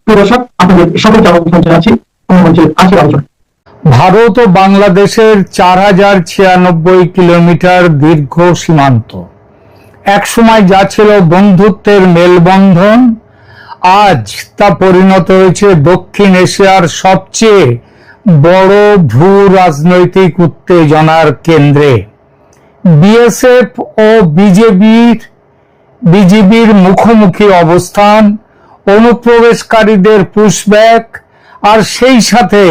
প্রিয় দর্শক, আপনাদের সকলকে আমন্ত্রণ জানাচ্ছি মঞ্চের আজকের আলোচনা। ভারত ও বাংলাদেশের 4096 কিলোমিটার দীর্ঘ সীমান্ত একসময় যা ছিল বন্ধুত্বের মেলবন্ধন, আজ তা পরিণত হয়েছে দক্ষিণ এশিয়ার সবচেয়ে বড় ভূ রাজনৈতিক উত্তেজনার কেন্দ্রে। বিএসএফ ও বিজিবির মুখোমুখি অবস্থান, অনুপ্রবেশকারীদের পুশব্যাক আর সেই সাথে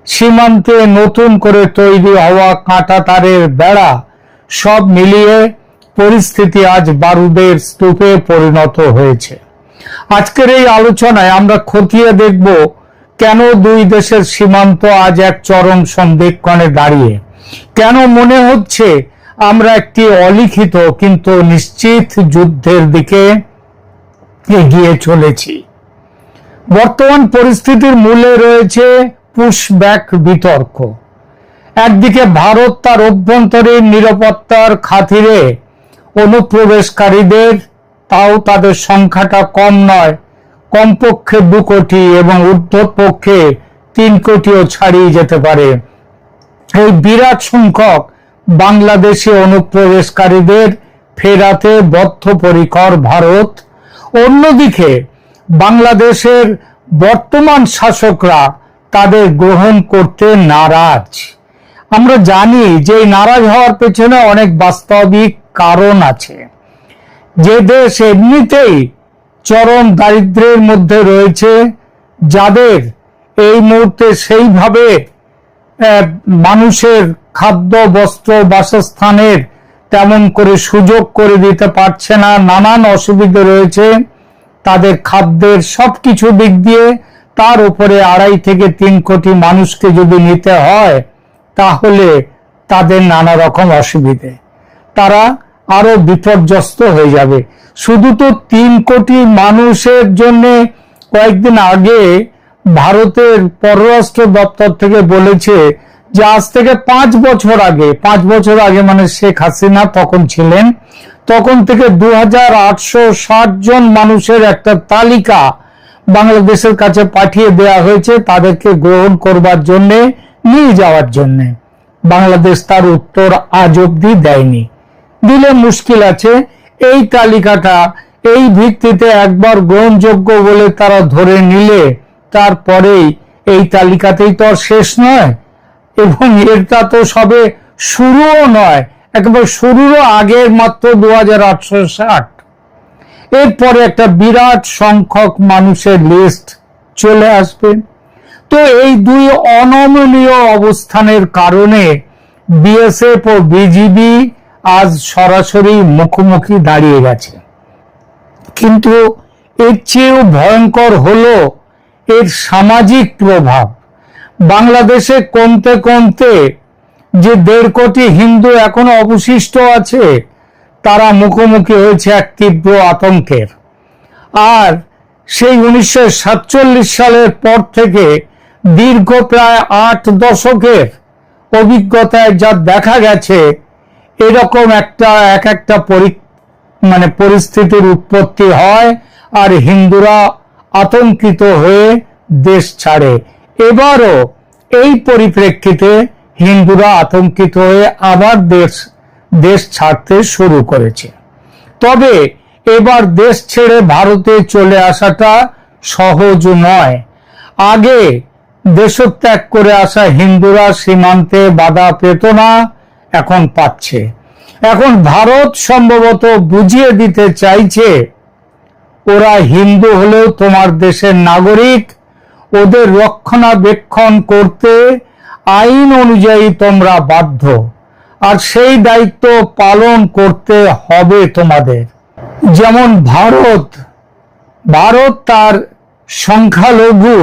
সীমান্তে নতুন করে তৈরি হওয়া কাঁটাতারের বেড়া, সব মিলিয়ে পরিস্থিতি আজ বারুদের স্তূপে পরিণত হয়েছে। আজকের এই আলোচনায় আমরা খতিয়ে দেখব কেন দুই দেশের সীমান্ত আজ এক চরম সন্ধিক্ষণে দাঁড়িয়ে, কেন মনে হচ্ছে আমরা একটি অলিখিত কিন্তু নিশ্চিত যুদ্ধের দিকে এগিয়ে চলেছি। বর্তমান পরিস্থিতির মূলে রয়েছে পুশব্যাক বিতর্ক। একদিকে ভারত তার অভ্যন্তরীণ নিরাপত্তার খাতিরে অনুপ্রবেশকারীদের, তাও তাদের সংখ্যাটা কম নয়, কমপক্ষে 2 কোটি এবং ঊর্ধ্বপক্ষে 3 কোটিও ছাড়িয়ে যেতে পারে, এই বিরাট সংখ্যক বাংলাদেশি অনুপ্রবেশকারীদের ফেরাতে বদ্ধপরিকর ভারত। অন্যদিকে বাংলাদেশের বর্তমান শাসকরা তাদের গ্রহণ করতে নারাজ। আমরা জানি যে নারাজ হওয়ার পেছনে অনেক বাস্তবিক কারণ আছে। যে দেশ এমনিতেই চরম দারিদ্র্যের মধ্যে রয়েছে, যাদের এই মুহূর্তে সেইভাবে মানুষের খাদ্য, বস্ত্র, বাসস্থানের তেমন করে সুযোগ করে দিতে পারছে না, নানান অসুবিধা রয়েছে তাদের খাদ্যের সবকিছু দিক দিয়ে, তার উপরে 2.5 থেকে 3 কোটি মানুষকে যদি নিতে হয় তাহলে তাদের নানা রকম অসুবিধে, তারা আরো বিপর্যস্ত হয়ে যাবে। শুধু তো 3 কোটি মানুষের জন্য কয়েকদিন আগে ভারতের পররাষ্ট্র দপ্তর থেকে বলেছে যে আজ থেকে 5 বছর আগে মানে শেখ হাসিনা তখন ছিলেন, তখন থেকে 2860 জন মানুষের একটা তালিকা বাংলাদেশের কাছে পাঠিয়ে দেওয়া হয়েছে তাদেরকে গ্রহণ করবার জন্য, নিয়ে যাওয়ার জন্য। বাংলাদেশ তার উত্তর আজ অব্দি দেয়নি। দিলে মুশকিল আছে। এই তালিকাটা এই ভিত্তিতে একবার গ্রহণযোগ্য বলে তারা ধরে নিলে তারপরেই এই তালিকাতেই তো আর শেষ নয়, এবং এটা তো সবে শুরুও নয়, একেবারে শুরুরও আগের মাত্র 2860। এরপরে একটা বিরাট সংখ্যক মানুষের লিস্ট চলে আসবে। তো এই দুই অনমনীয় অবস্থানের কারণে বিএসএফ ও বিজিবি আজ সরাসরি মুখোমুখি দাঁড়িয়ে গেছে। কিন্তু এর চেয়েও ভয়ঙ্কর হলো এর সামাজিক প্রভাব। বাংলাদেশে কমতে কমতে যে 1.5 কোটি হিন্দু এখনো অবশিষ্ট আছে, তারা মুখোমুখি হয়েছে এক তীব্র আতঙ্কের। আর সেই 1947 সালের পর থেকে দীর্ঘ প্রায় 8 দশকের অভিজ্ঞতায় যা দেখা গেছে, এরকম একটা পরিস্থিতির উৎপত্তি হয় আর হিন্দুরা আতঙ্কিত হয়ে দেশ ছাড়ে। এবারও এই পরিপ্রেক্ষিতে হিন্দুরা আতঙ্কিত হয়ে আবার দেশ ছাড়তে শুরু করেছে। তবে এবার দেশ ছেড়ে ভারতে চলে আসাটা সহজ নয়। আগে দেশত্যাগ করে আসা হিন্দুরা সীমান্তে বাধা পেত না, এখন পাচ্ছে। এখন ভারত সম্ভবত বুঝিয়ে দিতে চাইছে ওরা হিন্দু হলেও তোমার দেশের নাগরিক, ওদের রক্ষণাবেক্ষণ করতে আইন অনুযায়ী তোমরা বাধ্য, আর সেই দায়িত্ব পালন করতে হবে তোমাদের। যেমন ভারত তার সংখ্যালঘু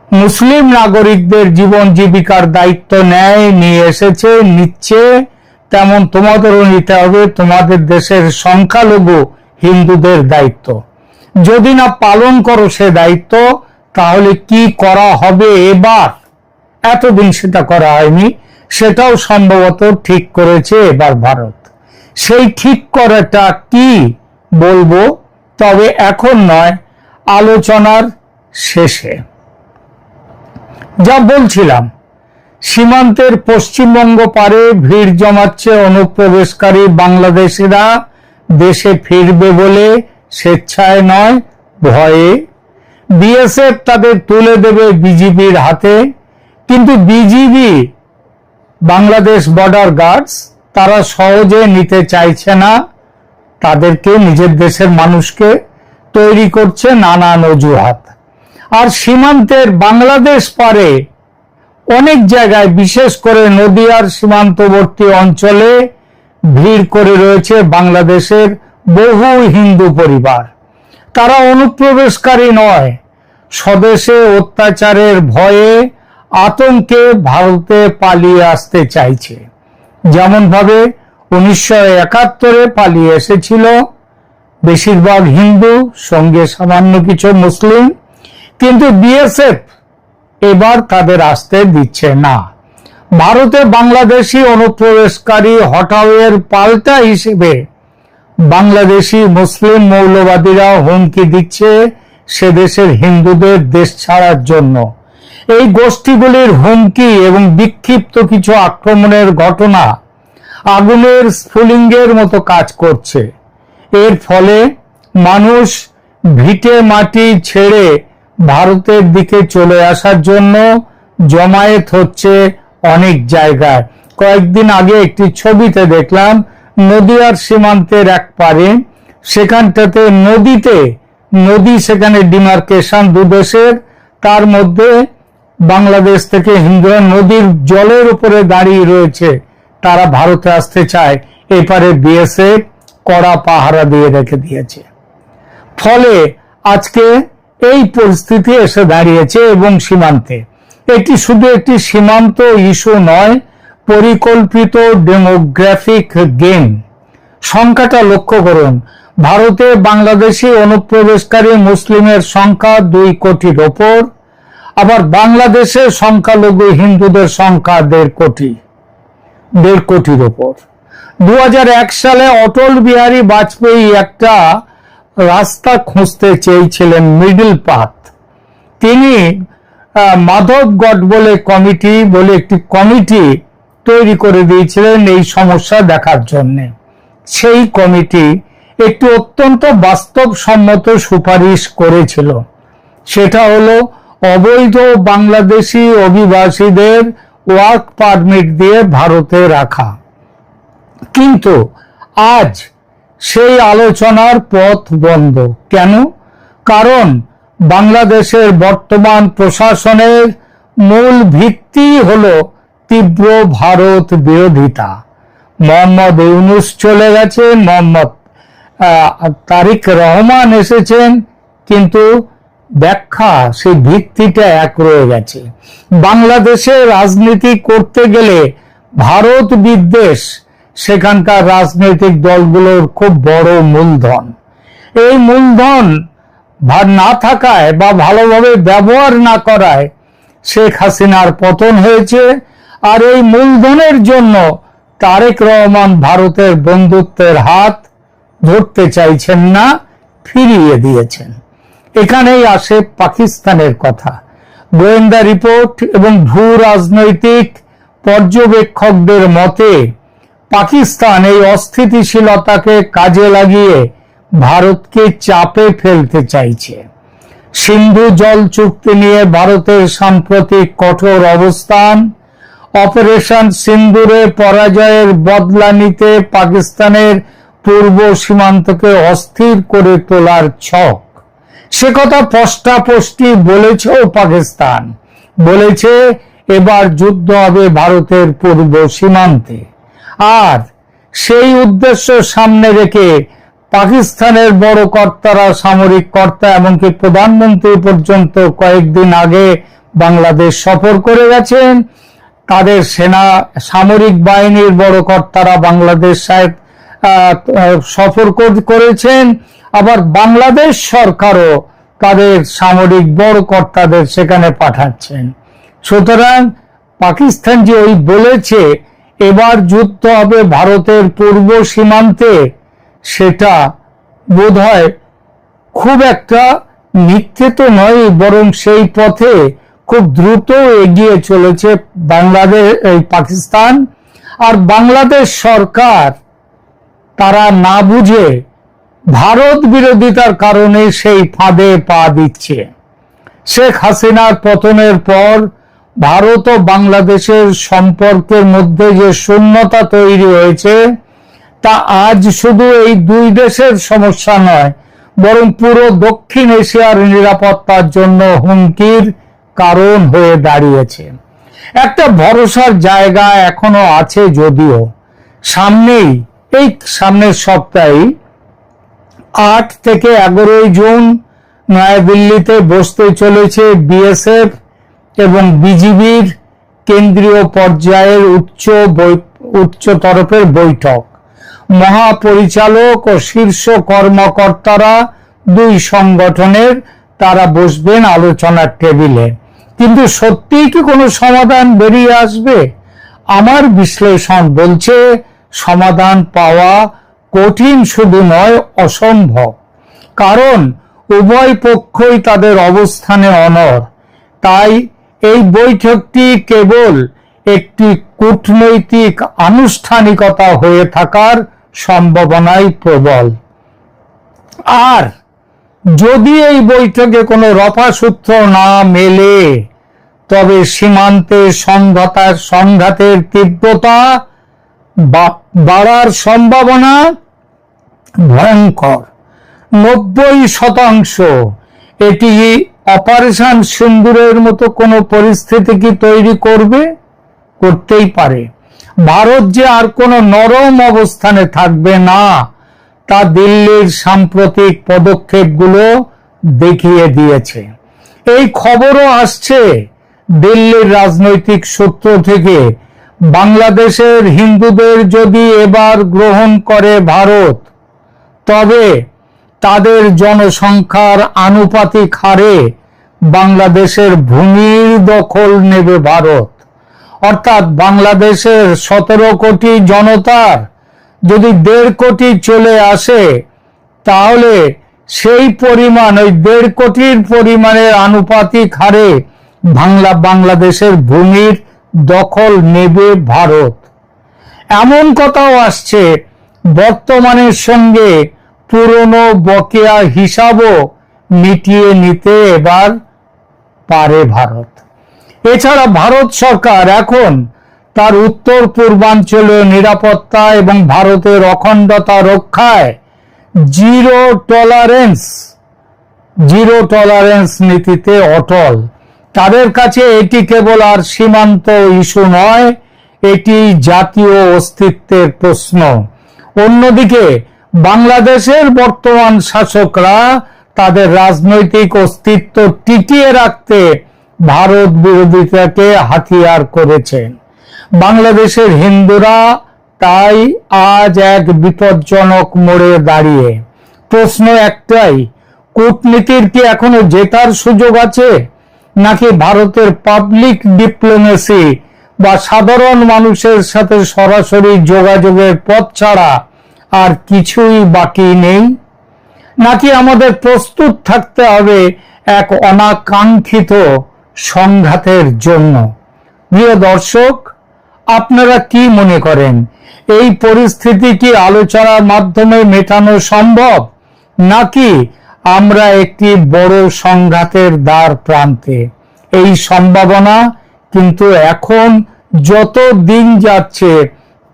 মুসলিম নাগরিকদের জীবন জীবিকার দায়িত্ব নিয়ে এসেছে, নিচ্ছে, তেমন তোমাদেরও নিতে হবে তোমাদের দেশের সংখ্যালঘু হিন্দুদের দায়িত্ব। যদি না পালন করো সে দায়িত্ব, তাহলে কি করা হবে এবার? এতদিন সেটা করা হয়নি, সেটাও সম্ভবত ঠিক করেছে এবার ভারত। সেই ঠিক করাটা কি বলবো, তবে এখন নয়, আলোচনার শেষে যা বলছিলাম, সীমান্তের পশ্চিমবঙ্গ পারে ভিড় জমাচ্ছে অনুপ্রবেশকারী বাংলাদেশিরা দেশে ফিরবে বলে, স্বেচ্ছায় নয়, ভয়ে। বিএসএফ তাদের তুলে দেবে বিজিবির হাতে, কিন্তু বিজিবি, বাংলাদেশ বর্ডার গার্ডস, তারা সহজে নিতে চাইছে না। তাদেরকে, নিজের দেশের মানুষকে তৈরি করছে নানান অজুহাত। আর সীমান্তের বাংলাদেশ পারে অনেক জায়গায়, বিশেষ করে নদিয়ার সীমান্তবর্তী অঞ্চলে ভিড় করে রয়েছে বাংলাদেশের বহু হিন্দু পরিবার। তারা অনুপ্রবেশকারী নয়, স্বদেশে অত্যাচারের ভয়ে, আতঙ্কে ভারতে পালিয়ে আসতে চাইছে। যেমন ভাবে 1971-এ পালিয়ে এসেছিল বেশিরভাগ হিন্দু, সঙ্গে সামান্য কিছু মুসলিম, কিন্তু বিএসএফ এবার তাদের আসতে দিচ্ছে না। ভারতে বাংলাদেশি অনুপ্রবেশকারী হটাওয়ের পাল্টা হিসেবে বাংলাদেশি মুসলিম মৌলবাদীরা হুমকি দিচ্ছে সে দেশের হিন্দুদের দেশ ছাড়ার জন্য। এই গোষ্ঠীগুলির হুমকি এবং বিক্ষিপ্ত কিছু আক্রমণের ঘটনা আগুনের স্ফুলিঙ্গের মতো কাজ করছে। এর ফলে মানুষ ভিটে মাটি ছেড়ে ভারতের দিকে চলে আসার জন্য জমায়েত হচ্ছে অনেক জায়গায়। কয়েকদিন আগে একটি ছবিতে দেখলাম নদিয়ার সীমান্তের এক পারে, সেখানটাতে নদী, সেখানে ডিমার্কেশন দুদেশের, তার মধ্যে বাংলাদেশ থেকে হিন্দুরা নদীর জলের উপরে দাঁড়িয়ে রয়েছে, তারা ভারতে আসতে চায়। এপারে বিএসএফ কড়া পাহারা দিয়ে রেখে দিয়েছে। ফলে আজকে এই পরিস্থিতি এসে দাঁড়িয়েছে। এবং সীমান্তে এটি শুধু একটি সীমান্ত ইস্যু নয়, পরিকল্পিত ডেমোগ্রাফিক গেম। সংখ্যাটা লক্ষ্য করুন, ভারতে বাংলাদেশি অনুপ্রবেশকারী মুসলিমের সংখ্যা 2 কোটির ওপর, আবার বাংলাদেশে সংখ্যালঘু হিন্দুদের সংখ্যা 1.5 কোটির ওপর। 2001 সালে অটল বিহারী বাজপেয়ী একটা রাস্তা খুঁজতে চেয়েছিলেন, মিডল পাথ। তিনি মাধবগড় বলে একটি কমিটি তৈরি করে দিয়েছিলেন এই সমস্যা দেখার জন্য। সেই কমিটি একটি অত্যন্ত বাস্তবসম্মত সুপারিশ করেছিল, সেটা হলো অবৈধ বাংলাদেশি অভিবাসীদের ওয়ার্ক পারমিট দিয়ে ভারতে রাখা। কিন্তু আজ সেই আলোচনার পথ বন্ধ। কেন? কারণ বাংলাদেশের বর্তমান প্রশাসনের মূল ভিত্তি হলো তীব্র ভারত বিরোধিতা। মোহাম্মদ ইউনূস চলে গেছে, মোহাম্মদ তারেক রহমান এসেছেন, কিন্তু ব্যাখ্যা, সেই ভিত্তিটা এক রয়ে গেছে। বাংলাদেশে রাজনীতি করতে গেলে ভারত বিদ্বেষ সেখানকার রাজনৈতিক দলগুলোর খুব বড় মূলধন। এই মূলধন না থাকায় বা ভালোভাবে ব্যবহার না করায় শেখ হাসিনার পতন হয়েছে। আর এই মূলধনের জন্য তারেক রহমান ভারতের বন্ধুত্বের হাত ধরতে চাইছেন না, ফিরিয়ে দিয়েছেন। এখানেই আসে পাকিস্তানের কথা। গোয়েন্দা রিপোর্ট এবং ভূ রাজনৈতিক পর্যবেক্ষকদের মতে পাকিস্তান এই অস্থিতিশীলতাকে কাজে লাগিয়ে ভারতকে চাপে ফেলতে চাইছে। সিন্ধু জল চুক্তি নিয়ে ভারতের সাম্প্রতিক কঠোর অবস্থান, অপারেশন সিন্দুরে পরাজয়ের বদলা নিতে পাকিস্তানের পূর্ব সীমান্তকে অস্থির করে তোলার ছক, সে কথা স্পষ্টপষ্ট বলেছেও পাকিস্তান। বলেছে এবার যুদ্ধ হবে ভারতের পূর্ব সীমান্তে। আর সেই উদ্দেশ্য সামনে রেখে পাকিস্তানের বড় কর্তারা, সামরিক কর্তা, এমনকি প্রধানমন্ত্রী পর্যন্ত কয়েকদিন আগে বাংলাদেশ সফর করে গেছেন। তাদের সেনা সামরিক বাহিনীর বড় কর্তারা বাংলাদেশ সফর করেছেন। আবার বাংলাদেশ সরকারও তাদের সামরিক বড় কর্তাদের সেখানে পাঠাচ্ছেন। সুতরাং পাকিস্তান যে ওই বলেছে এবার যুদ্ধ হবে ভারতের পূর্ব সীমান্তে, সেটা বোধহয় খুব একটা মিথ্যে তো নয়, বরং সেই পথে খুব দ্রুত এগিয়ে চলেছে পাকিস্তান। আর বাংলাদেশ সরকার তারা না বুঝে ভারত বিরোধিতার কারণে সেই ফাঁদে পা দিচ্ছে। শেখ হাসিনার পতনের পর ভারত ও বাংলাদেশের সম্পর্কের মধ্যে যে শূন্যতা তৈরি হয়েছে, তা আজ শুধু এই দুই দেশের সমস্যা নয়, বরং পুরো দক্ষিণ এশিয়ার নিরাপত্তার জন্য হুমকির কারণ হয়ে দাঁড়িয়েছে। একটা ভরসার জায়গা এখনো আছে, যদিও সামনের সপ্তাহে 8 থেকে 11 জুন নয়াদিল্লিতে বসতে চলেছে বিএসএফ এবং বিজিবির কেন্দ্রীয় পর্যায়ের উচ্চ তরফের বৈঠক। মহাপরিচালক ও শীর্ষ কর্মকর্তারা দুই সংগঠনের তারা বসবেন আলোচনার টেবিলে। কিন্তু সত্যিই কি কোনো সমাধান বেরিয়ে আসবে? আমার বিশ্লেষণ বলছে সমাধান পাওয়া কঠিন শুধু নয়, অসম্ভব। কারণ উভয় পক্ষই তাদের অবস্থানে অনড়। তাই এই বৈঠকটি কেবল একটি কূটনৈতিক আনুষ্ঠানিকতা হয়ে থাকার সম্ভাবনাই প্রবল। আর যদি এই বৈঠকে কোনো রফাসূত্র না মেলে, তবে সীমান্তে সংঘাতের তীব্রতা বাড়ার সম্ভাবনা ভয়ঙ্কর। 90% এটি অপারেশন সিন্দুরের মতো কোনো পরিস্থিতি কি তৈরি করতেই পারে। ভারত যে আর কোনো নরম অবস্থানে থাকবে না, তা দিল্লির সাম্প্রতিক পদক্ষেপগুলো দেখিয়ে দিয়েছে। এই খবরও আসছে দিল্লির রাজনৈতিক সূত্র থেকে, বাংলাদেশের হিন্দুদের যদি এবার গ্রহণ করে ভারত, তবে তাদের জনসংখ্যার আনুপাতিক হারে বাংলাদেশের ভূমির দখল নেবে ভারত। অর্থাৎ বাংলাদেশের 17 কোটি জনতার যদি 1.5 কোটি চলে আসে, তাহলে সেই পরিমাণ, ওই 1.5 কোটির পরিমাণের আনুপাতিক হারে বাংলাদেশের ভূমির দখল নেবে ভারত। এমন কথাও আসছে বর্তমানের সঙ্গে পুরনো বকেয়া হিসাবও মিটিয়ে নিতে এবার পারে ভারত। এছাড়া ভারত সরকার এখন তার উত্তর পূর্বাঞ্চলীয় নিরাপত্তা এবং ভারতের অখণ্ডতা রক্ষায় জিরো টলারেন্স নীতিতে অটল। তাদের কাছে এটি কেবল আর সীমান্ত ইস্যু নয়, এটি জাতীয় অস্তিত্বের প্রশ্ন। অন্যদিকে বাংলাদেশের বর্তমান শাসকরা তাদের রাজনৈতিক অস্তিত্ব টিকিয়ে রাখতে ভারত বিরোধিতাকে হাতিয়ার করেছেন। বাংলাদেশের হিন্দুরা তাই আজ এক বিপজ্জনক মোড়ে দাঁড়িয়ে। প্রশ্ন একটাই, কূটনীতির কি এখনো জেতার সুযোগ আছে, নাকি ভারতের পাবলিক ডিপ্লোমেসি বা সাধারণ মানুষের সাথে সরাসরি যোগাযোগের পথ ছাড়া আর কিছুই বাকি নেই? নাকি আমাদের প্রস্তুত থাকতে হবে এক অনাকাঙ্ক্ষিত সংঘাতের জন্য? প্রিয় দর্শক, আপনারা কি মনে করেন, এই পরিস্থিতি কি আলোচনার মাধ্যমে মেটানো সম্ভব, নাকি আমরা একটি বড় সংঘাতের দ্বার প্রান্তে? এই সম্ভাবনা কিন্তু এখন যত দিন যাচ্ছে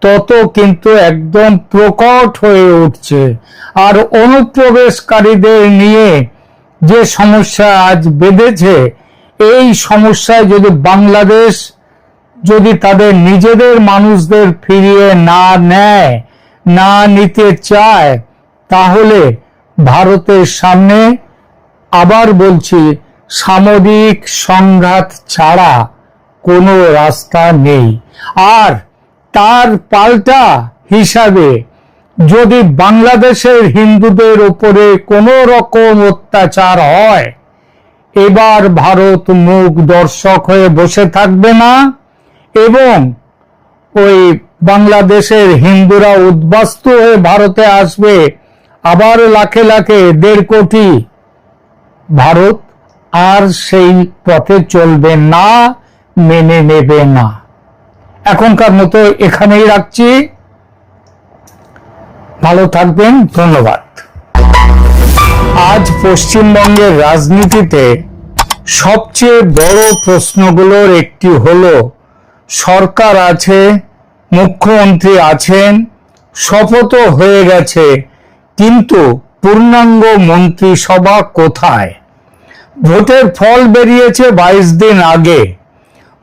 তত কিন্তু একদম প্রকট হয়ে উঠছে। আর অনুপ্রবেশকারীদের নিয়ে যে সমস্যা আজ বেঁধেছে, এই সমস্যায় যদি বাংলাদেশ যদি তাদের নিজেদের মানুষদের ফিরিয়ে না নিতে চায়, তাহলে ভারতের সামনে, আবার বলছি, সামরিক সংঘাত ছাড়া কোনো রাস্তা নেই। আর তার পাল্টা হিসাবে যদি বাংলাদেশের হিন্দুদের উপরে কোনো রকম অত্যাচার হয়, এবার ভারত মুখ দর্শক হয়ে বসে থাকবে না এবং ওই বাংলাদেশের হিন্দুরা উদ্বাস্তু হয়ে ভারতে আসবে। আবার লাখে লাখে 1.5 কোটি ভারত আর সেই পথে চলবে না, মেনে নেবে না। এখনকার মতো এখানেই রাখছি। ভালো থাকবেন, ধন্যবাদ। আজ পশ্চিমবঙ্গের রাজনীতিতে সবচেয়ে বড় প্রশ্নগুলোর একটি হলো, সরকার আছে, মুখ্যমন্ত্রী আছেন, শপথও হয়ে গেছে, কিন্তু পূর্ণাঙ্গ মন্ত্রিসভা কোথায়? ভোটের ফল বেরিয়েছে 22 দিন আগে।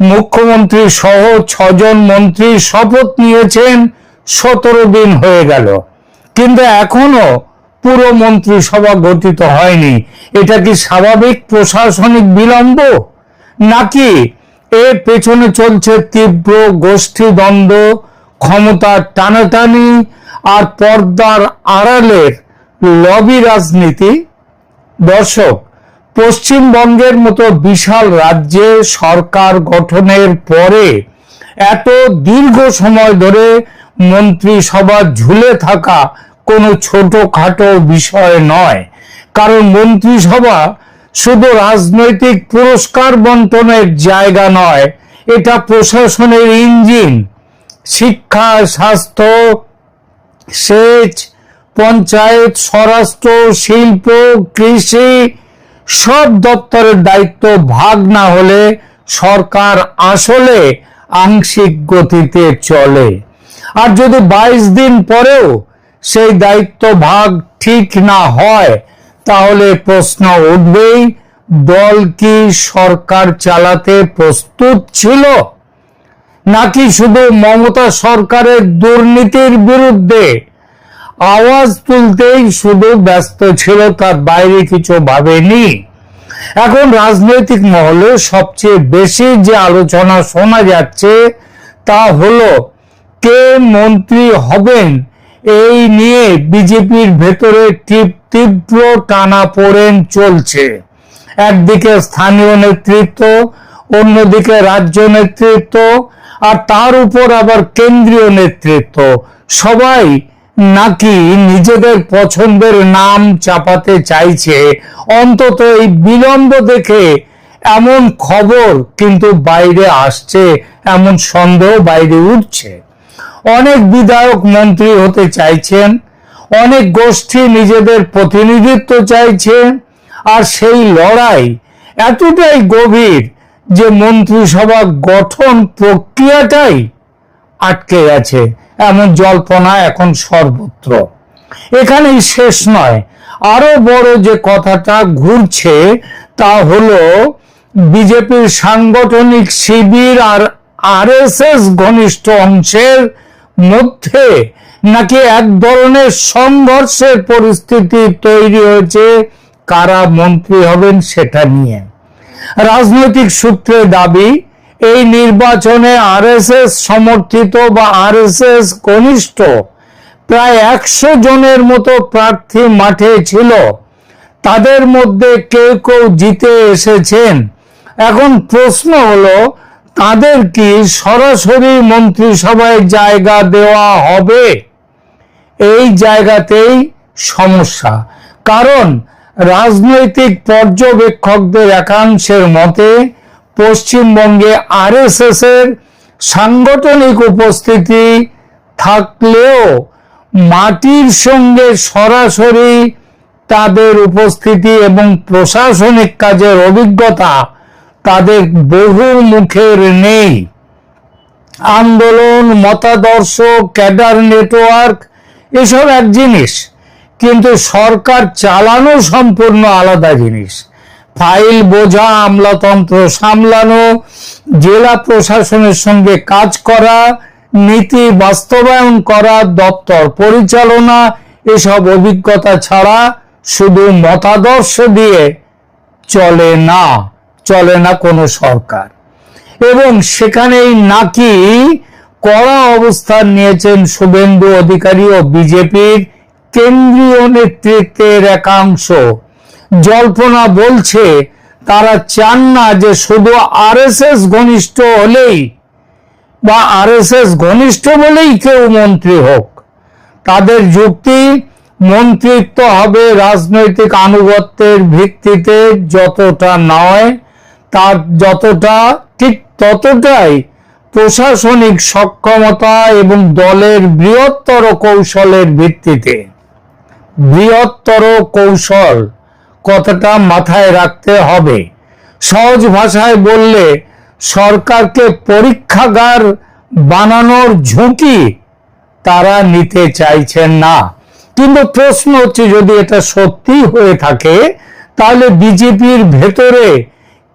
মুখ্যমন্ত্রী সহ 6 জন মন্ত্রী শপথ নিয়েছেন, 17 দিন হয়ে গেল, কিন্তু এখনো পুরো মন্ত্রিসভা গঠিত হয়নি। এটা কি স্বাভাবিক প্রশাসনিক বিলম্ব, নাকি এর পেছনে চলছে তীব্র গোষ্ঠীদ্বন্দ্ব, ক্ষমতার টানাটানি আর পর্দার আড়ালের লবি রাজনীতি? দর্শক, পশ্চিমবঙ্গের মতো বিশাল রাজ্যে সরকার গঠনের পরে এত দীর্ঘ সময় ধরে মন্ত্রিসভা ঝুলে থাকা কোনো ছোটখাটো বিষয় নয়। কারণ মন্ত্রিসভা শুধু রাজনৈতিক পুরস্কার বন্টনের জায়গা নয়, এটা প্রশাসনের ইঞ্জিন। শিক্ষা, স্বাস্থ্য, সেচ, পঞ্চায়েত, স্বরাষ্ট্র, শিল্প, কৃষি সব দপ্তরের দায়িত্ব ভাগ না হলে সরকার আসলে আংশিক গতিতে চলে। আর যদি 22 দিন পরেও সেই দায়িত্ব ভাগ ঠিক না হয়, তাহলে প্রশ্ন উঠবেই, দল কি সরকার চালাতে প্রস্তুত ছিল, নাকি শুধু মমতা সরকারের দুর্নীতির বিরুদ্ধে আওয়াজ তুলতেই শুধু ব্যস্ত ছিল, তার বাইরে কিছু ভাবেনি? এখন রাজনৈতিক মহলে সবচেয়ে বেশি যে আলোচনা শোনা যাচ্ছে তা হলো, কে মন্ত্রী হবেন এই নিয়ে বিজেপির ভেতরে তীব্র টানাপোড়েন চলছে। একদিকে স্থানীয় নেতৃত্ব, অন্যদিকে রাজ্য নেতৃত্ব, আর তার উপর আবার কেন্দ্রীয় নেতৃত্ব, সবাই নাকি নিজেদের পছন্দের নাম চাপাতে চাইছে। অন্তত এই বিলম্ব দেখে এমন খবর কিন্তু বাইরে আসছে, এমন সন্দেহ বাইরে উঠছে। অনেক বিধায়ক মন্ত্রী হতে চাইছেন, অনেক গোষ্ঠী নিজেদের প্রতিনিধিত্ব চাইছে, আর সেই লড়াই এতটাই গভীর যে মন্ত্রিসভা গঠন প্রক্রিয়াটাই আটকে গেছে, এমন জল্পনা এখন সর্বত্র। এখানেই শেষ নয়, আরো বড় যে কথাটা ঘুরছে তা হলো, বিজেপির সাংগঠনিক শিবির আর আরএসএস ঘনিষ্ঠ অংশের মধ্যে নাকি এক ধরনের সংঘর্ষের পরিস্থিতি তৈরি হয়েছে কারা মন্ত্রী হবেন সেটা নিয়ে। রাজনৈতিক সূত্রে দাবি, এই নির্বাচনে আরএসএস সমর্থিত বা আরএসএস ঘনিষ্ঠ প্রায় 100 জনের মতো প্রার্থী মাঠে ছিল। তাদের মধ্যে কেউ কেউ জিতে এসেছেন। এখন প্রশ্ন হলো, তাদের কি সরাসরি মন্ত্রিসভায় জায়গা দেওয়া হবে? এই জায়গাতেই সমস্যা। কারণ রাজনৈতিক পর্যবেক্ষকদের একাংশের মতে পশ্চিমবঙ্গে আরএসএস এর সাংগঠনিক উপস্থিতি থাকলেও মাটির সঙ্গে সরাসরি তাদের উপস্থিতি এবং প্রশাসনিক কাজের অভিজ্ঞতা তাদের বহু মুখের নেই। আন্দোলন, মতাদর্শ, ক্যাডার নেটওয়ার্ক এসব এক জিনিস, কিন্তু সরকার চালানো সম্পূর্ণ আলাদা জিনিস। ফাইল বোঝা, আমলাতন্ত্র সামলানো, জেলা প্রশাসনের সঙ্গে কাজ করা, নীতি বাস্তবায়ন করা, দপ্তর পরিচালনা, এসব অভিজ্ঞতা ছাড়া শুধু মতাদর্শ দিয়ে চলে না কোনো সরকার। এবং সেখানেই নাকি কড়া অবস্থান নিয়েছেন শুভেন্দু অধিকারী ও বিজেপির কেন্দ্রীয় নেতৃত্বের একাংশ। জল্পনা বলছে, তারা চান না যে শুধু আরএসএস ঘনিষ্ঠ হলেই বা আরএসএস ঘনিষ্ঠ বলেই কেউ মন্ত্রী হোক। তাদের যুক্তি, মন্ত্রিত্ব হবে রাজনৈতিক আনুগত্যের ভিত্তিতে, যতটা নয় তার যতটা ঠিক ততটাই প্রশাসনিক সক্ষমতা এবং দলের বৃহত্তর কৌশলের ভিত্তিতে। বৃহত্তর কৌশল কথাটা মাথায় রাখতে হবে। সহজ ভাষায় বললে সরকারকে পরীক্ষাগার বানানোর ঝুঁকি তারা নিতে চাইছেন না। কিন্তু প্রশ্ন হচ্ছে, যদি এটা সত্যি হয়ে থাকে তাহলে বিজেপির ভেতরে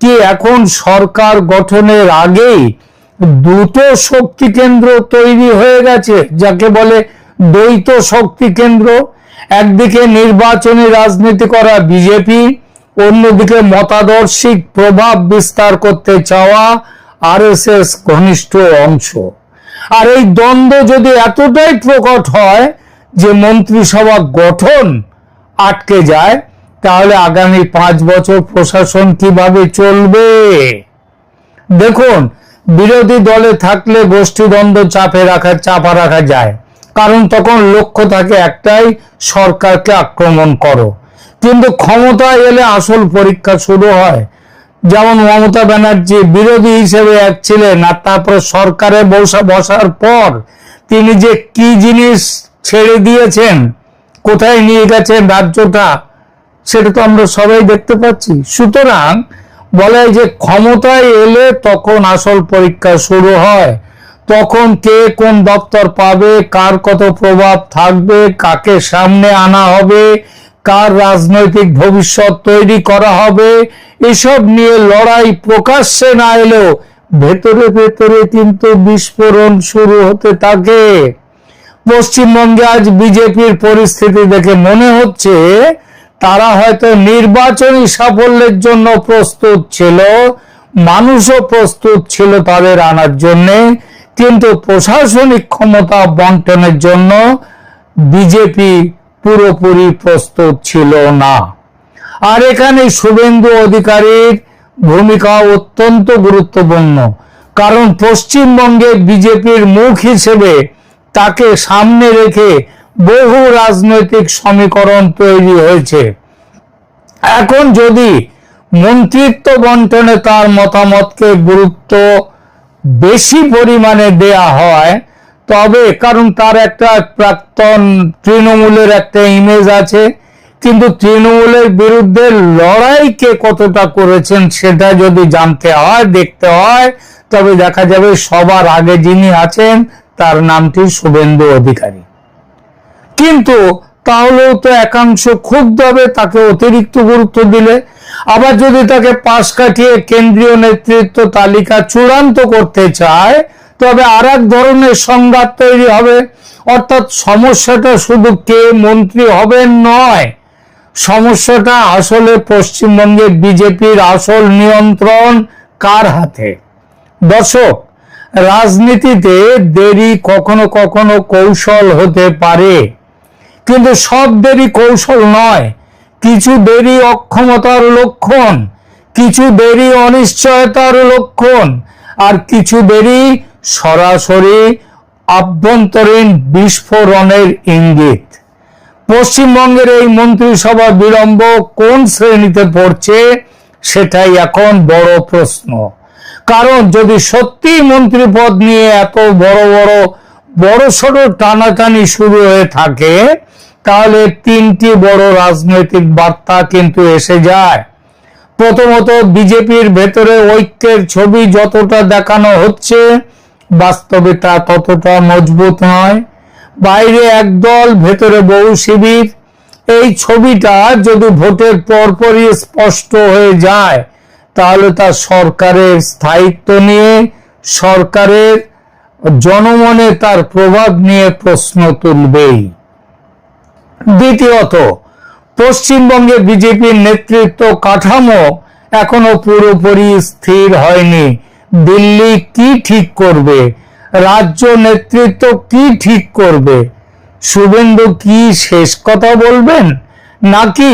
কি এখন সরকার গঠনের আগেই দুটো শক্তি কেন্দ্র তৈরি হয়ে গেছে, যাকে বলে দ্বৈত শক্তি কেন্দ্র? একদিকে নির্বাচনী রাজনীতি করা বিজেপি, অন্যদিকে মতাদর্শিক প্রভাব বিস্তার করতে চাওয়া আরএসএস ঘনিষ্ঠ অংশ। আর এই দ্বন্দ্ব যদি এতটাই প্রকট হয় যে মন্ত্রিসভা গঠন আটকে যায়, তাহলে আগামী 5 বছর প্রশাসন কিভাবে চলবে? দেখুন, বিরোধী দলে থাকলে গোষ্ঠীদ্বন্দ্ব চাপা রাখা যায়, কারণ তখন লক্ষ্য থাকে একটাই, সরকারকে আক্রমণ করো। কিন্তু ক্ষমতায় এলে আসল পরীক্ষা শুরু হয়। যেমন মমতা ব্যানার্জি বিরোধী হিসেবে এক ছিলেন, আর তারপরে সরকারে বসার পর তিনি যে কি জিনিস ছেড়ে দিয়েছেন, কোথায় নিয়ে গেছেন রাজ্যটা, সেটা তো আমরা সবাই দেখতে পাচ্ছি। সুতরাং বলে যে ক্ষমতায় এলে তখন আসল পরীক্ষা শুরু হয়। তখন কে কোন দপ্তর পাবে, কার কত প্রভাব থাকবে, কাকে সামনে আনা হবে, কার রাজনৈতিক ভবিষ্যৎ তৈরি করা হবে, এসব নিয়ে লড়াই প্রকাশ্যে না এলেও ভেতরে ভেতরে কিন্তু বিস্ফোরণ শুরু হতে থাকে। পশ্চিমবঙ্গে আজ বিজেপির পরিস্থিতি দেখে মনে হচ্ছে তারা হয়তো নির্বাচনী সাফল্যের জন্য প্রস্তুত ছিল, মানুষও প্রস্তুত ছিল তাদের আনার জন্য, কিন্তু প্রশাসনিক ক্ষমতা বন্টনের জন্য বিজেপি পুরোপুরি প্রস্তুত ছিল না। আর এখানে শুভেন্দু অধিকারীর ভূমিকা অত্যন্ত গুরুত্বপূর্ণ, কারণ পশ্চিমবঙ্গে বিজেপির মুখ হিসেবে তাকে সামনে রেখে বহু রাজনৈতিক সমীকরণ তৈরি হয়েছে। এখন যদি মন্ত্রিত্ব বন্টনে তার মতামতকে গুরুত্ব বেশি পরিমাণে দেয়া হয়, তবে কারণ তার একটা প্রাক্তন তৃণমূলের একটা ইমেজ আছে, কিন্তু তৃণমূলের বিরুদ্ধে লড়াইকে কতটা করেছেন সেটা যদি জানতে হয়, দেখতে হয়, তবে দেখা যাবে সবার আগে যিনি আছেন তার নামটি শুভেন্দু অধিকারী। কিন্তু তাহলেও তো একাংশ ক্ষুব্ধ হবে তাকে অতিরিক্ত গুরুত্ব দিলে। আবার যদি তাকে পাশ কাটিয়ে কেন্দ্রীয় নেতৃত্ব তালিকা চূড়ান্ত করতে চায়, তবে আর এক ধরনের সংঘাত তৈরি হবে। অর্থাৎ সমস্যাটা শুধু কে মন্ত্রী হবেন নয়, সমস্যাটা আসলে পশ্চিমবঙ্গে বিজেপির আসল নিয়ন্ত্রণ কার হাতে। দর্শক, রাজনীতিতে দেরি কখনো কখনো কৌশল হতে পারে, কিন্তু সব দেরি কৌশল নয়। কিছু দেরি অক্ষমতার লক্ষণ, কিছু দেরি অনিশ্চয়তার লক্ষণ, আর কিছু দেরি সরাসরি আভ্যন্তরীণ বিস্ফোরণের ইঙ্গিত। পশ্চিমবঙ্গের এই মন্ত্রিসভা বিলম্ব কোন শ্রেণীতে পড়ছে সেটাই এখন বড় প্রশ্ন। কারণ যদি সত্যি মন্ত্রী পদ নিয়ে এত বড়সড় টানাটানি শুরু হয়ে থাকে, তাহলে 3টি বড় রাজনৈতিক বার্তা কিন্তু এসে যায়। প্রথমত, বিজেপির ভেতরে ঐক্যের ছবি যতটা দেখানো হচ্ছে, বাস্তবে তা ততটা মজবুত নয়। বাইরে একদল, ভেতরে বহু শিবির। এই ছবিটা যদি ভোটের পরপরই স্পষ্ট হয়ে যায়, তাহলে তা সরকারের স্থায়িত্ব নিয়ে, সরকারের জনমনে তার প্রভাব নিয়ে প্রশ্ন তুলবেই। দ্বিতীয়ত, পশ্চিমবঙ্গে বিজেপির নেতৃত্ব কাঠামো এখনো পুরোপুরি স্থির হয়নি। দিল্লি কি ঠিক করবে, রাজ্য নেতৃত্ব কি ঠিক করবে, শুভেন্দু কি শেষ কথা বলবেন, নাকি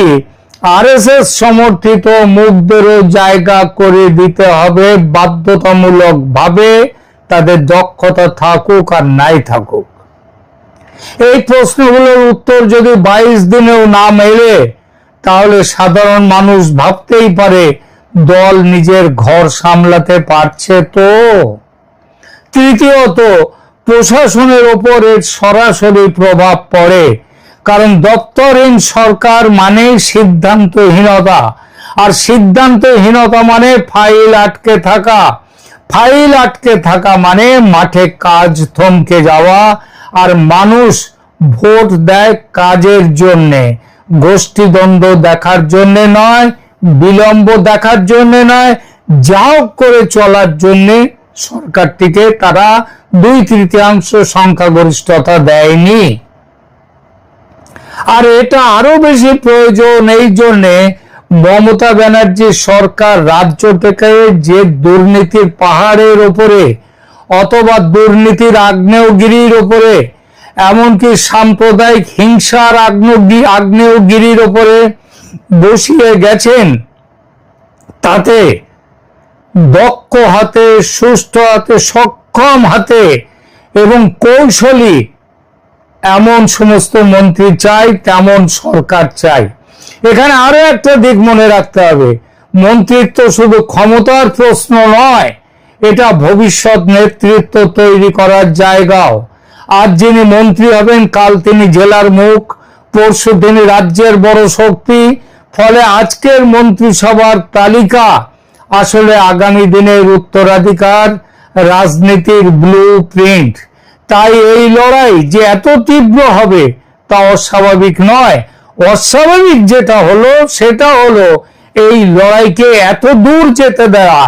আরএসএস সমর্থিত মুখদেরও জায়গা করে দিতে হবে বাধ্যতামূলক ভাবে, তাদের দক্ষতা থাকুক আর নাই থাকুক। এই প্রশ্নগুলোর উত্তর যদি 22 দিনেও না মেলে, তাহলে সাধারণ মানুষ ভাবতেই পারে দল নিজের ঘর সামলাতে পারছে তো। তৃতীয়ত, প্রশাসনের ওপর এর সরাসরি প্রভাব পড়ে, কারণ দপ্তরহীন সরকার মানে সিদ্ধান্তহীনতা, আর সিদ্ধান্তহীনতা মানে ফাইল আটকে থাকা, ফাইল আটকে থাকা মানে মাঠে কাজ থমকে যাওয়া, আর মানুষ ভোট দেয় কাজের জন্যে, গোষ্ঠীদ্বন্দ্ব দেখার জন্য নয়, বিলম্ব দেখার জন্য নয়, যা হোক করে চলার জন্য সরকারটিকে তারা 2/3 সংখ্যাগরিষ্ঠতা দেয়নি। আর এটা আরো বেশি প্রয়োজন এই জন্যে মমতা ব্যানার্জির সরকার রাজ্য থেকে যে দুর্নীতির পাহাড়ের ওপরে অথবা দুর্নীতির আগ্নেয়গিরির ওপরে, এমনকি সাম্প্রদায়িক হিংসার আগ্নেয়গিরির ওপরে বসিয়ে গেছেন, তাতে দক্ষ হাতে, সুস্থ হাতে, সক্ষম হাতে এবং কৌশলী এমন সমস্ত মন্ত্রী চাই, তেমন সরকার চাই। এখানে আরো একটা দিক মনে রাখতে হবে, মন্ত্রিত্ব শুধু ক্ষমতার প্রশ্ন নয়, এটা ভবিষ্যৎ নেতৃত্ব তৈরি করার জায়গাও। আজ যিনি মন্ত্রী হবেন, কাল তিনি জেলার মুখ, পরশু তিনি রাজ্যের বড় শক্তি। ফলে আজকের মন্ত্রিসভার তালিকা আসলে আগামী দিনের উত্তরাধিকার রাজনীতির ব্লু প্রিন্ট। তাই এই লড়াই যে এত তীব্র হবে তা অস্বাভাবিক নয়। অস্বাভাবিক যেটা হলো সেটা হলো এই লড়াইকে এত দূর যেতে দেওয়া,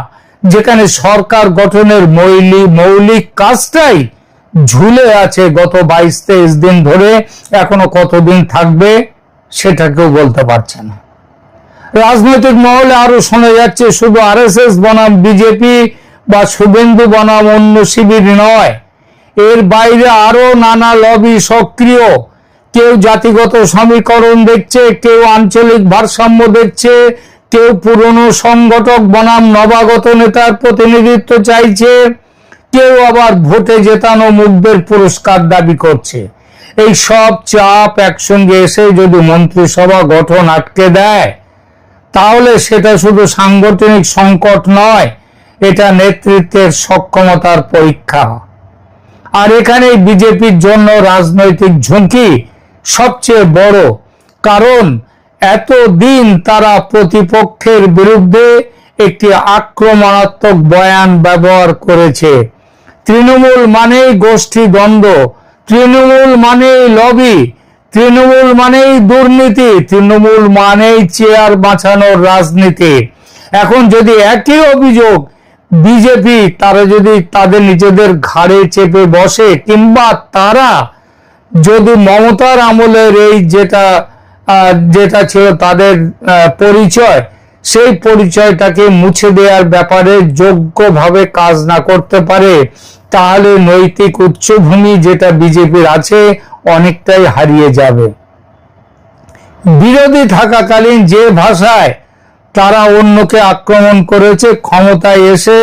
যেখানে সরকার গঠনের মৌলিক কাজটাই ঝুলে আছে গত 22-23 দিন ধরে। এখনো কতদিন থাকবে সেটা কেউ বলতে পারছে না। রাজনৈতিক মহলে আরো শোনা যাচ্ছে শুধু আরএসএস বনাম বিজেপি বা শুভেন্দু বনাম অন্য শিবির নয়, এর বাইরে আরো নানা লবি সক্রিয়। কেউ জাতিগত সমীকরণ দেখছে, কেউ আঞ্চলিক ভারসাম্য দেখছে, কেউ পুরনো সংগঠক বনাম নবাগত নেতার প্রতিনিধিত্ব চাইছে, কেউ আবার ভোটে জেতানো মুখদের পুরস্কার দাবি করছে। এই সব চাপ একসঙ্গে এসে যদি মন্ত্রিসভা গঠন আটকে দেয়, তাহলে সেটা শুধু সাংগঠনিক সংকট নয়, এটা নেতৃত্বের সক্ষমতার পরীক্ষা। আর এখানে বিজেপির জন্য রাজনৈতিক ঝুঁকি সবচেয়ে বড়, কারণ এতদিন তারা প্রতিপক্ষের বিরুদ্ধে একটি আক্রমণাত্মক বয়ান ব্যবহার করেছে। তৃণমূল মানেই গোষ্ঠী দ্বন্দ্ব, তৃণমূল মানেই লবি, তৃণমূল মানেই দুর্নীতি, তৃণমূল মানেই চেয়ার বাঁচানোর রাজনীতি। এখন যদি একই অভিযোগ বিজেপি তারা যদি তাদের নিজেদের ঘাড়ে চেপে বসে, কিংবা তারা যদি মমতার আমলের এই যেটা ছিল তাদের পরিচয়, সেই পরিচয়টাকে মুছে দেওয়ার ব্যাপারে যোগ্যভাবে কাজ না করতে পারে, তাহলে নৈতিক উচ্চভূমি যেটা বিজেপির আছে অনেকটাই হারিয়ে যাবে। বিরোধী থাকাকালীন যে ভাষায় তারা অন্যকে আক্রমণ করেছে, ক্ষমতায় এসে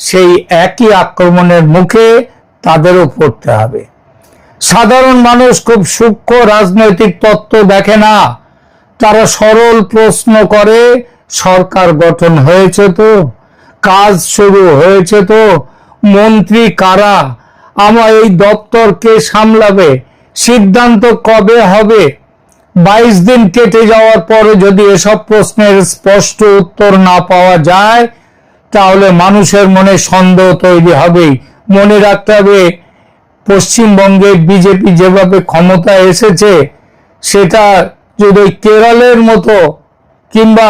সেই একই আক্রমণের মুখে তাদেরও পড়তে হবে। সাধারণ মানুষ খুব সূক্ষ্ম রাজনৈতিক তত্ত্ব দেখে না, তারা সরল প্রশ্ন করে, সরকার গঠন হয়েছে তো, কাজ শুরু হয়েছে তো, মন্ত্রী কারা, আমার এই দপ্তর কে সামলাবে, সিদ্ধান্ত কবে হবে। 22 দিন কেটে যাওয়ার পরে যদি এসব প্রশ্নের স্পষ্ট উত্তর না পাওয়া যায়, তাহলে মানুষের মনে সন্দেহ তৈরি হবেই। মনে রাখতে হবে, পশ্চিমবঙ্গে বিজেপি যেভাবে ক্ষমতায় এসেছে, সেটা যদি কেরলের মতো কিংবা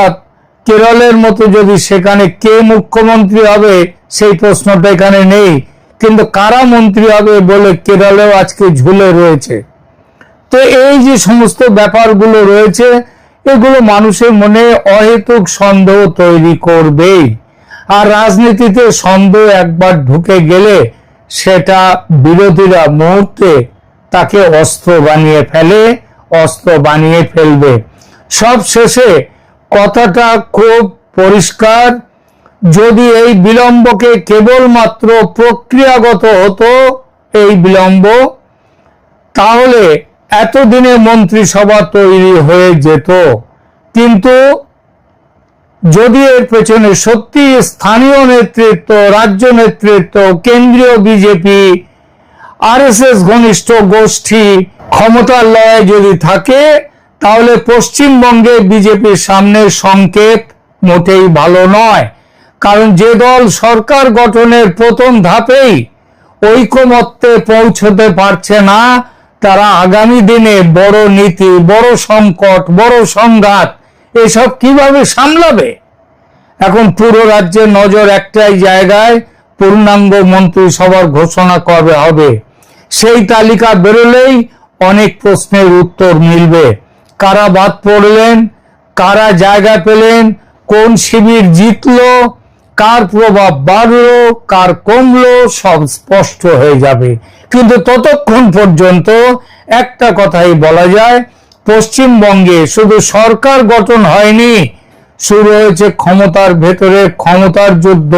কেরলের মতো যদি সেখানে কে মুখ্যমন্ত্রী হবে সেই প্রশ্নটা এখানে নেই, কিন্তু কারা মন্ত্রী হবে বলে কেরলেও আজকে ঝুলে রয়েছে। তো এই যে সমস্ত ব্যাপারগুলো রয়েছে, এগুলো মানুষের মনে অহেতুক সন্দেহ তৈরি করবেই। আর রাজনীতিতে সন্দেহ একবার ঢুকে গেলে সেটা বিরোধীরা মুহূর্তে তাকে অস্ত্র বানিয়ে ফেলবে। সব শেষে কথাটা খুব পরিষ্কার, যদি এই বিলম্বকে কেবলমাত্র প্রক্রিয়াগত হতো, এই বিলম্ব, তাহলে এতদিনে মন্ত্রিসভা তৈরি হয়ে যেত। কিন্তু যদি এর পেছনে সত্যি স্থানীয় নেতৃত্ব, রাজ্য নেতৃত্ব, কেন্দ্রীয় বিজেপি, আরএসএস ঘনিষ্ঠ গোষ্ঠী ক্ষমতার লড়াই যদি থাকে, তাহলে পশ্চিমবঙ্গে বিজেপির সামনে সংকেত মোটেই ভালো নয়। কারণ যে দল সরকার গঠনের প্রথম ধাপেই ঐকমত্যে পৌঁছতে পারছে না, তারা আগামী দিনে বড় নীতি, বড় সংকট, বড় সংঘাত এসব কিভাবে সামলাবে? এখন পুরো রাজ্যের নজর একটাই জায়গায়, পূর্ণাঙ্গ মন্ত্রিসভার ঘোষণা কবে হবে। সেই তালিকা বেরোলেই অনেক প্রশ্নের উত্তর মিলবে। কারা বাদ পড়লেন, কারা জায়গা পেলেন, কোন শিবির জিতলো, কার প্রভাব বাড়লো, কার কমলো, সব স্পষ্ট হয়ে যাবে। কিন্তু ততক্ষণ পর্যন্ত একটা কথাই বলা যায়, পশ্চিমবঙ্গে শুধু সরকার গঠন হয়নি, শুরু হয়েছে ক্ষমতার ভেতরে ক্ষমতার যুদ্ধ।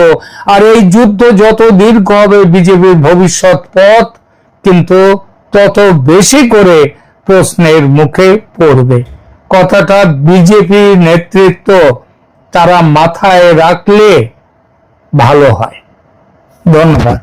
আর এই যুদ্ধ যত দীর্ঘ হবে, বিজেপির ভবিষ্যৎ পথ কিন্তু তত বেশি করে প্রশ্নের মুখে পড়বে। কথাটা বিজেপি নেতৃত্ব তারা মাথায় রাখলে ভালো হয়। ধন্যবাদ।